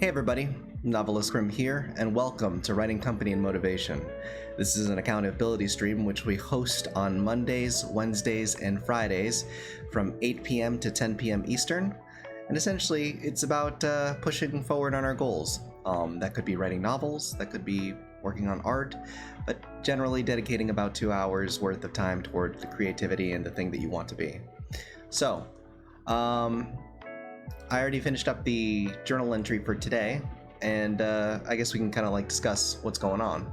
Hey everybody, NovelistCrim here, and welcome to Writing Company and Motivation. This is an accountability stream which we host on Mondays, Wednesdays, and Fridays from 8 p.m. to 10 p.m. Eastern. And essentially, it's about pushing forward on our goals. That could be writing novels, that could be working on art, but generally dedicating about 2 hours worth of time toward the creativity and the thing that you want to be. So, I already finished up the journal entry for today, and I guess we can kind of like discuss what's going on.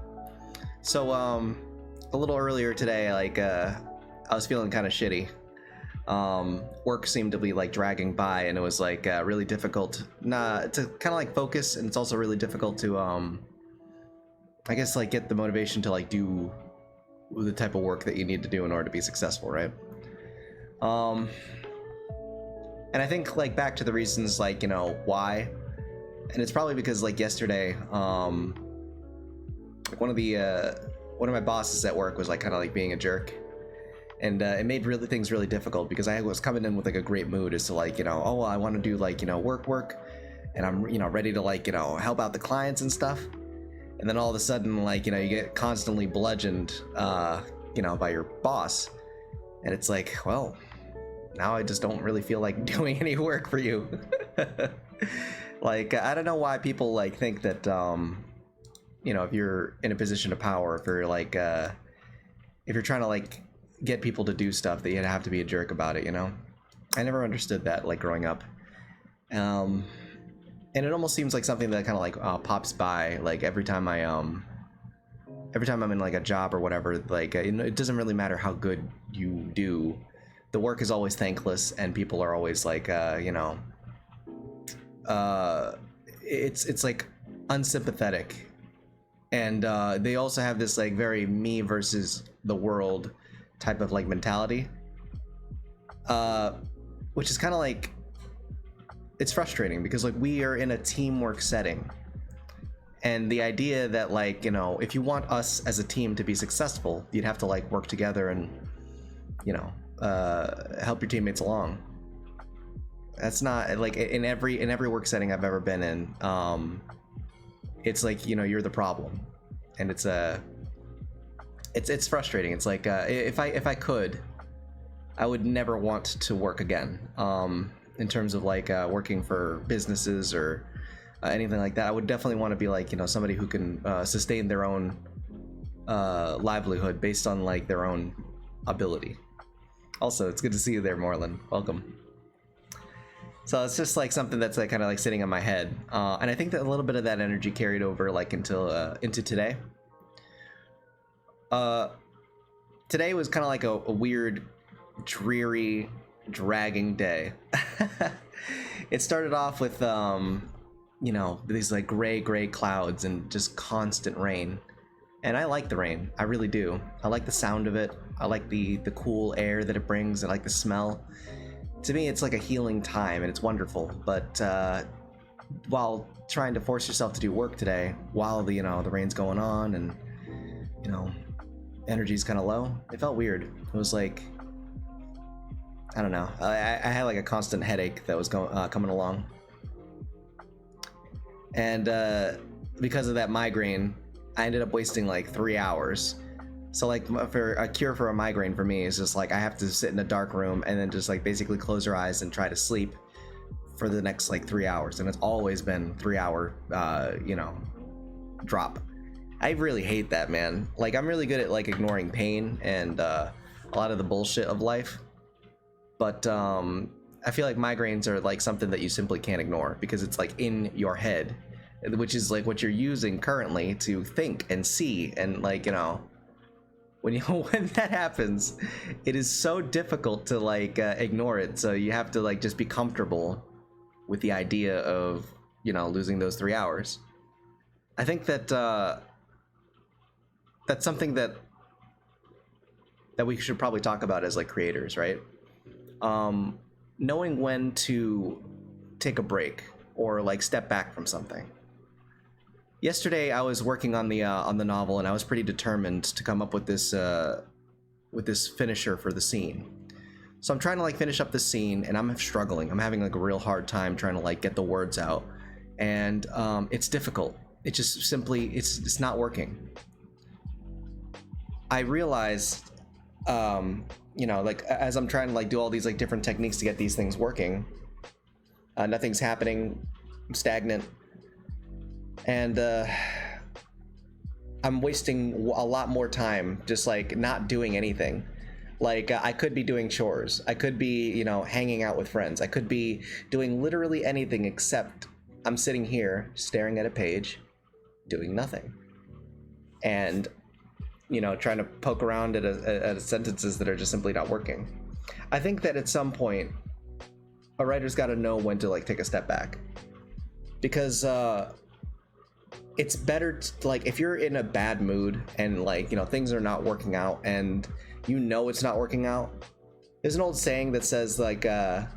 So a little earlier today, I was feeling kind of shitty. Work seemed to be like dragging by, and it was like really difficult to kind of like focus, and it's also really difficult to I guess like get the motivation to like do the type of work that you need to do in order to be successful, right? And I think like back to the reasons like, you know, why, and it's probably because like yesterday, one of my bosses at work was like kind of like being a jerk, and it made things really difficult because I was coming in with like a great mood as to like, you know, oh, I want to do like, you know, work, and I'm, you know, ready to like, you know, help out the clients and stuff, and then all of a sudden like, you know, you get constantly bludgeoned, you know, by your boss, and it's like, well, now I just don't really feel like doing any work for you. Like, I don't know why people like think that, you know, if you're in a position of power, if you're like, if you're trying to like get people to do stuff, that you have to be a jerk about it, you know? I never understood that, like growing up. And it almost seems like something that kind of like pops by, like every time I'm in like a job or whatever, like, you know, it doesn't really matter how good you do. The work is always thankless, and people are always like, you know, it's like unsympathetic, and they also have this like very me versus the world type of like mentality, which is kind of like, it's frustrating because like we are in a teamwork setting, and the idea that like, you know, if you want us as a team to be successful, you'd have to like work together and, you know, help your teammates along. That's not like in every work setting I've ever been in. It's like, you know, you're the problem, and it's frustrating. It's like if I could, I would never want to work again. In terms of like working for businesses or anything like that, I would definitely want to be like, you know, somebody who can sustain their own livelihood based on like their own ability. Also, it's good to see you there, Moreland. Welcome. So it's just like something that's like kind of like sitting in my head, and I think that a little bit of that energy carried over like until into today. Today was kind of like a weird, dreary, dragging day. It started off with you know, these like gray clouds and just constant rain. And I like the rain, I really do. I like the sound of it. I like the cool air that it brings. I like the smell. To me, it's like a healing time, and it's wonderful. But while trying to force yourself to do work today, while the, you know, the rain's going on and, you know, energy's kind of low, it felt weird. It was like, I don't know. I had like a constant headache that was coming along, and because of that migraine, I ended up wasting like 3 hours. So like for a cure for a migraine for me is just like I have to sit in a dark room and then just like basically close your eyes and try to sleep for the next like 3 hours. And it's always been 3 hour, you know, drop. I really hate that, man. Like I'm really good at like ignoring pain and a lot of the bullshit of life. But I feel like migraines are like something that you simply can't ignore because it's like in your head, which is like what you're using currently to think and see, and like, you know, when that happens, it is so difficult to like ignore it. So you have to like just be comfortable with the idea of, you know, losing those 3 hours. I think that that's something that we should probably talk about as like creators, right? Knowing when to take a break or like step back from something. Yesterday, I was working on the novel, and I was pretty determined to come up with this finisher for the scene. So I'm trying to like finish up the scene, and I'm struggling. I'm having like a real hard time trying to like get the words out, and it's difficult. It just simply it's not working. I realized, you know, like as I'm trying to like do all these like different techniques to get these things working, nothing's happening. I'm stagnant, and I'm wasting a lot more time just like not doing anything. Like I could be doing chores, I could be, you know, hanging out with friends, I could be doing literally anything except I'm sitting here staring at a page doing nothing, and you know, trying to poke around at sentences that are just simply not working. I think that at some point a writer's got to know when to like take a step back, because it's better to, like, if you're in a bad mood and like, you know, things are not working out and you know it's not working out, there's an old saying that says like a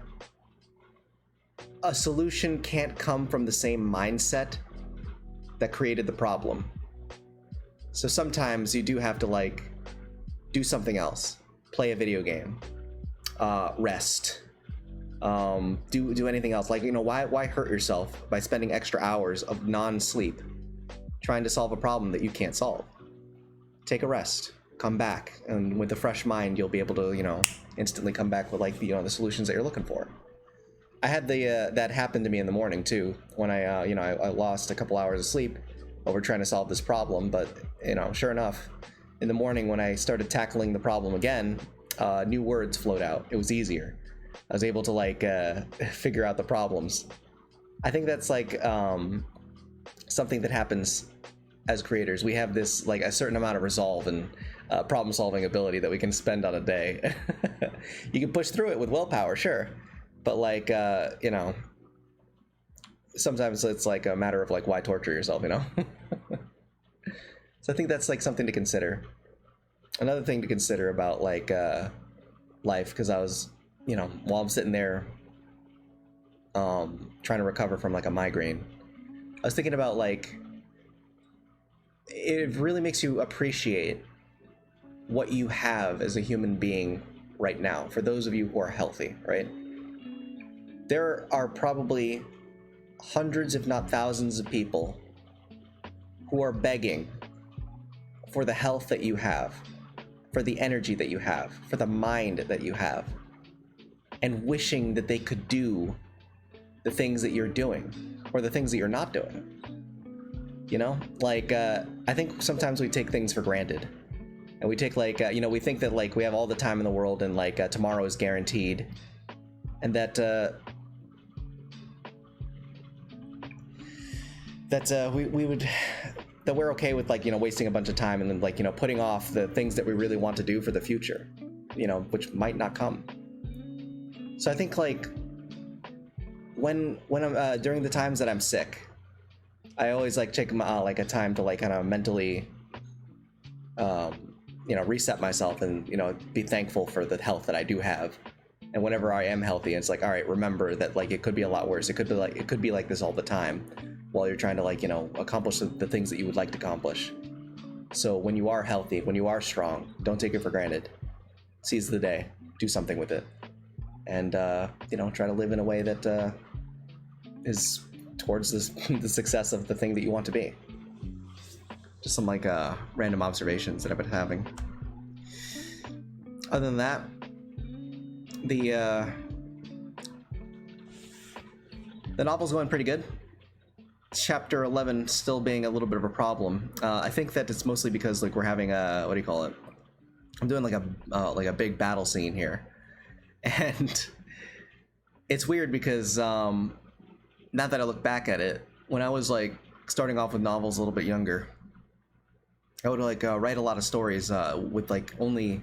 solution can't come from the same mindset that created the problem. So sometimes you do have to like do something else, play a video game, rest, do anything else. Like, you know, why hurt yourself by spending extra hours of non-sleep trying to solve a problem that you can't solve? Take a rest, come back, and with a fresh mind you'll be able to, you know, instantly come back with like, you know, the solutions that you're looking for. I had the that happen to me in the morning too, when I you know, I lost a couple hours of sleep over trying to solve this problem. But you know, sure enough, in the morning when I started tackling the problem again, new words flowed out. It was easier. I was able to like figure out the problems. I think that's like something that happens as creators. We have this like a certain amount of resolve and problem solving ability that we can spend on a day. You can push through it with willpower, sure, but like you know, sometimes it's like a matter of like, why torture yourself, you know? So I think that's like something to consider. Another thing to consider about like life, because I was, you know, while I'm sitting there trying to recover from like a migraine, I was thinking about like, it really makes you appreciate what you have as a human being right now. For those of you who are healthy, right? There are probably hundreds, if not thousands, of people who are begging for the health that you have, for the energy that you have, for the mind that you have, and wishing that they could do the things that you're doing or the things that you're not doing. You know, like I think sometimes we take things for granted, and we take like you know, we think that like we have all the time in the world and like tomorrow is guaranteed, and that that we're okay with like, you know, wasting a bunch of time and then like, you know, putting off the things that we really want to do for the future, you know, which might not come. So I think like when I'm during the times that I'm sick, I always like take like a time to like kind of mentally you know, reset myself and, you know, be thankful for the health that I do have. And whenever I am healthy, it's like, all right, remember that like it could be a lot worse. It could be like this all the time while you're trying to like, you know, accomplish the things that you would like to accomplish. So when you are healthy, when you are strong, don't take it for granted. Seize the day, do something with it, and you know, try to live in a way that is towards the success of the thing that you want to be. Just some like random observations that I've been having. Other than that, the novel's going pretty good. Chapter 11 still being a little bit of a problem. I think that it's mostly because like we're having a, what do you call it? I'm doing like a big battle scene here, and it's weird because now that I look back at it, when I was like starting off with novels a little bit younger, I would like write a lot of stories with like only,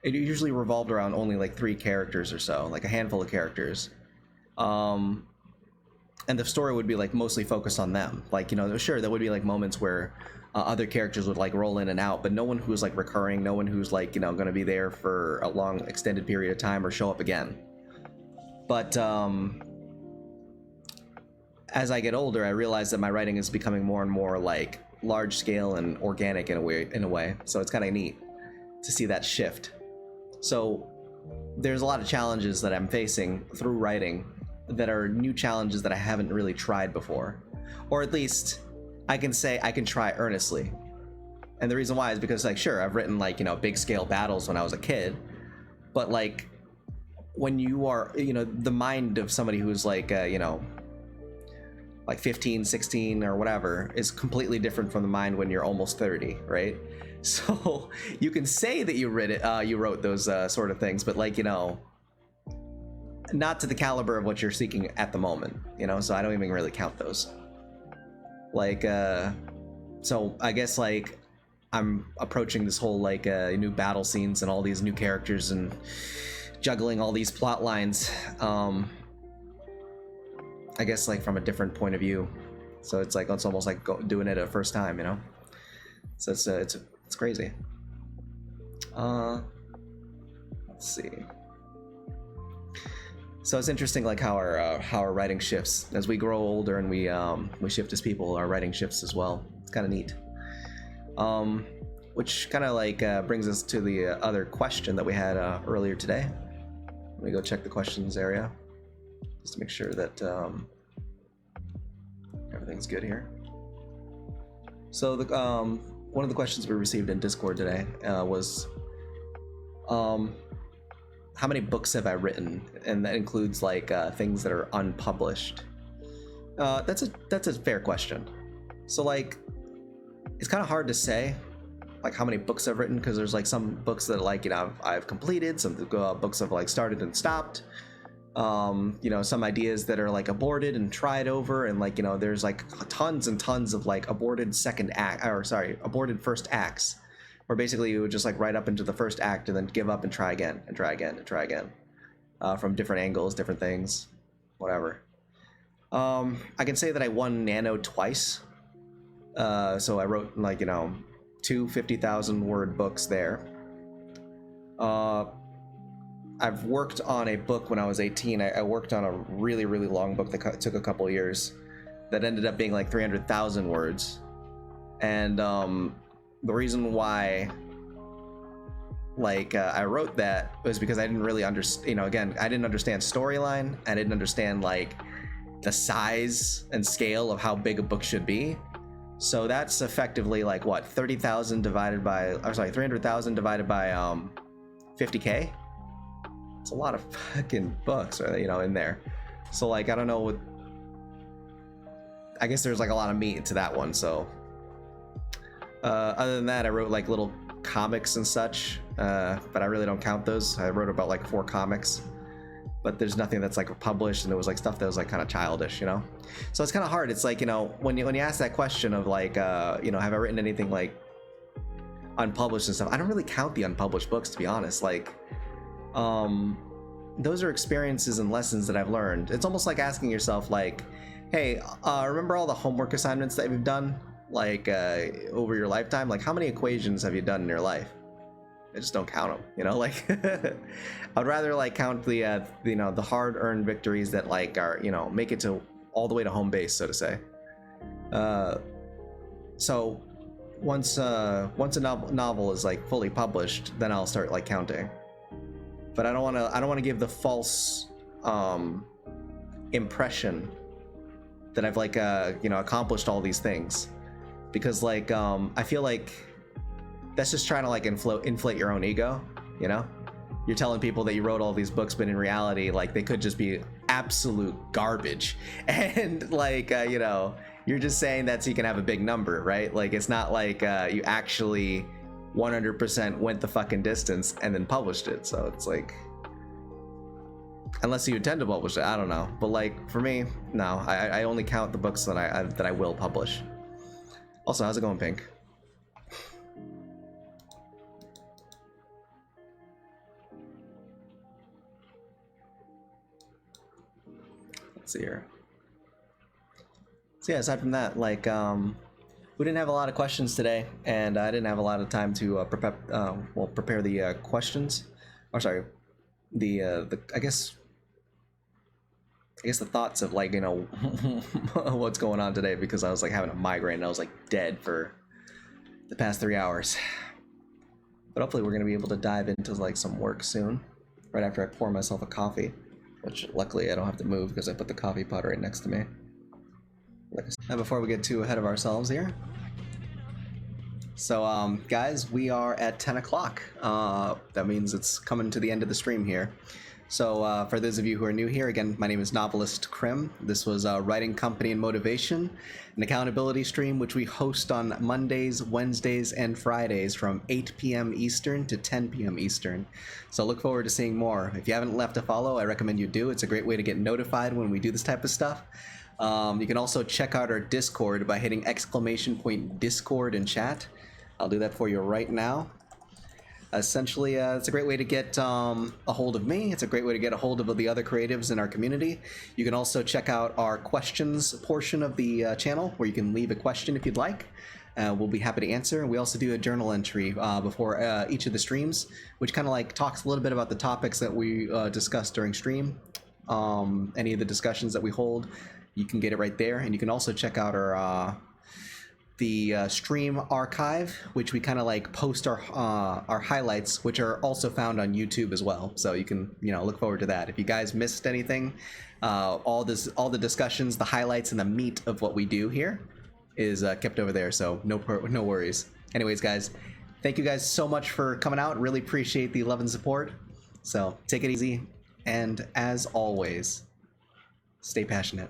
it usually revolved around only like 3 characters or so, like a handful of characters. And the story would be like mostly focused on them. Like, you know, sure, there would be like moments where other characters would like roll in and out, but no one who's like recurring, no one who's like, you know, going to be there for a long extended period of time or show up again. But as I get older, I realize that my writing is becoming more and more like large scale and organic in a way. So it's kind of neat to see that shift. So there's a lot of challenges that I'm facing through writing that are new challenges that I haven't really tried before, or at least I can say I can try earnestly. And the reason why is because, like, sure, I've written, like, you know, big scale battles when I was a kid, but like when you are, you know, the mind of somebody who's like, you know, like 15, 16 or whatever is completely different from the mind when you're almost 30, right? So you can say that you wrote those sort of things, but, like, you know, not to the caliber of what you're seeking at the moment, you know. So I don't even really count those. Like, so I guess, like, I'm approaching this whole, like, new battle scenes and all these new characters and juggling all these plot lines, I guess, like, from a different point of view. So it's like, it's almost like doing it a first time, you know. So it's crazy. Let's see. So it's interesting, like, how our writing shifts as we grow older, and we shift as people. Our writing shifts as well. It's kind of neat. Which kind of, like, brings us to the other question that we had earlier today. Let me go check the questions area just to make sure that everything's good here. So the one of the questions we received in Discord today was, how many books have I written? And that includes, like, things that are unpublished. That's a fair question. So, like, it's kind of hard to say, like, how many books I've written, because there's, like, some books that, like, you know, I've completed, some books I've, like, started and stopped. You know, some ideas that are, like, aborted and tried over, and, like, you know, there's, like, tons and tons of, like, aborted first acts, where basically you would just, like, write up into the first act and then give up and try again and try again and try again, from different angles, different things, whatever. I can say that I won Nano twice. So I wrote, like, you know, 2 50,000 word books there. I've worked on a book when I was 18. I worked on a really, really long book that took a couple years that ended up being like 300,000 words. And the reason why, like, I wrote that was because I didn't really understand, you know, again, I didn't understand storyline. I didn't understand, like, the size and scale of how big a book should be. So that's effectively, like, what, 30,000 divided by, 300,000 divided by 50K. It's a lot of fucking books, you know, in there. So, like, I don't know what, I guess there's, like, a lot of meat to that one. So other than that, I wrote, like, little comics and such, but I really don't count those. I wrote about, like, 4 comics, but there's nothing that's, like, published, and there was, like, stuff that was, like, kind of childish, you know. So it's kind of hard. It's like, you know, when you ask that question of, like, you know, have I written anything, like, unpublished and stuff, I don't really count the unpublished books, to be honest. Like, those are experiences and lessons that I've learned. It's almost like asking yourself, like, hey, remember all the homework assignments that you've done, like, over your lifetime? Like, how many equations have you done in your life? I just don't count them, you know. Like, I'd rather, like, count the you know, the hard-earned victories that, like, are, you know, make it to all the way to home base, so to say. So once a novel is, like, fully published, then I'll start, like, counting. But I don't want to give the false impression that I've, like, you know, accomplished all these things, because, like, I feel like that's just trying to, like, inflate your own ego, you know. You're telling people that you wrote all these books, but in reality, like, they could just be absolute garbage, and, like, you know, you're just saying that so you can have a big number, right? Like, it's not like you actually 100% went the fucking distance and then published it. So it's like, unless you intend to publish it, I don't know. But, like, for me, no, I only count the books that I will publish. Also, how's it going, Pink? Let's see here. So yeah, aside from that, like, we didn't have a lot of questions today, and I didn't have a lot of time to prepare the questions. Or sorry, the I guess the thoughts of, like, you know, what's going on today, because I was, like, having a migraine and I was, like, dead for the past 3 hours. But hopefully we're gonna be able to dive into, like, some work soon, right after I pour myself a coffee. which luckily I don't have to move because I put the coffee pot right next to me. And before we get too ahead of ourselves here, so guys, we are at 10 o'clock. That means it's coming to the end of the stream here. So for those of you who are new here, again, my name is NovelistCrim. This was Writing Company and Motivation, an accountability stream which we host on Mondays, Wednesdays, and Fridays from 8 p.m. Eastern to 10 p.m. Eastern. So look forward to seeing more. If you haven't left a follow, I recommend you do. It's a great way to get notified when we do this type of stuff. You can also check out our Discord by hitting !Discord in chat. I'll do that for you right now. Essentially, it's a great way to get a hold of me. It's a great way to get a hold of the other creatives in our community. You can also check out our questions portion of the channel, where you can leave a question if you'd like. We'll be happy to answer. We also do a journal entry before each of the streams, which kind of like talks a little bit about the topics that we discuss during stream. Any of the discussions that we hold, you can get it right there. And you can also check out our the stream archive, which we kind of like post our highlights, which are also found on YouTube as well. So you can, you know, look forward to that. If you guys missed anything, all the discussions, the highlights, and the meat of what we do here is kept over there. So no worries. Anyways, guys, thank you guys so much for coming out. Really appreciate the love and support. So take it easy, and as always, stay passionate.